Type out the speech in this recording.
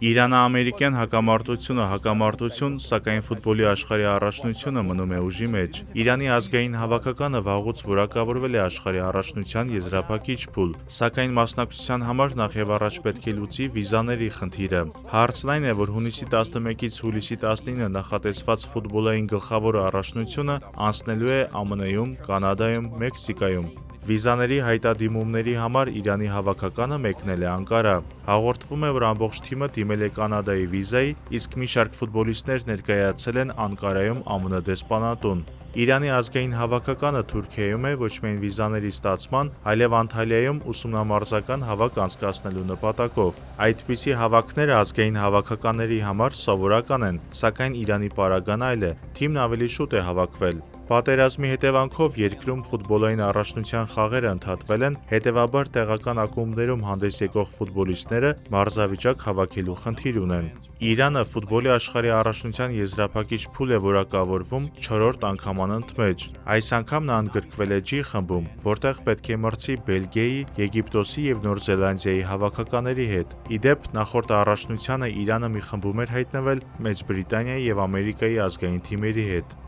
Իրանա-ամերիկյան հակամարտություն, սակայն ֆուտբոլի աշխարհի առաջնությունը մնում է ուժի մեջ։ Իրանի ազգային հավաքականը վաղուց որակավորվել է աշխարհի առաջնության եզրափակիչ փուլ, սակայն մասնակցության համար նախևառաջ պետք է լուծի վիզաների խնդիրը։ Հարցն այն է, որ հունիսի 11-ից հուլիսի 19 նախատեսված ֆուտբոլային գլխավոր առաջնությունը անցնելու է ԱՄՆ-ում, Կանադայում, Մեքսիկայում։ Վիզաների հայտադիմումների համար Իրանի հավաքականը մեկնել է Անկարա։ Հաղորդվում է, որ ամբողջ թիմը դիմել է Կանադայի վիզայի, իսկ մի շարք ֆուտբոլիստներ ներկայացել են Անկարայում ԱՄՆ դեսպանատուն։ Իրանի ազգային հավաքականը Թուրքիայում է ոչ միայն վիզաների ստացման, այլև Անտալիայում ուսումնամարզական հավաք անցկացնելու նպատակով։ Այդպիսի հավաքները ազգային հավաքականների համար սովորական են, սակայն Իրանի պարագան այլ է։ Թիմն ավելի շուտ է հավաքվել։ Պատերազմի հետևանքով երկրում ֆուտբոլային առաջնության խաղերը ընդհատվել են, հետևաբար տեղական ակումբներում հանդես եկող ֆուտբոլիստները մարզավիճակ հավաքելու խնդիր ունեն։ Իրանը ֆուտբոլի աշխարհի առաջնության եզրափակիչ փուլ է որակավորվում 4-րդ անգամ անընդմեջ։ Այս անգամ նա ընդգրկվել է G խմբում, որտեղ պետք է մրցի Բելգիայի, Եգիպտոսի և Նոր Զելանդիայի հավաքականների հետ։ Ի դեպ, նախորդ առաջնությանը Իրանը մի խմբում էր հայտնվել Մեծ Բրիտանիայի և Ամերիկայի ազգային թիմերի հետ։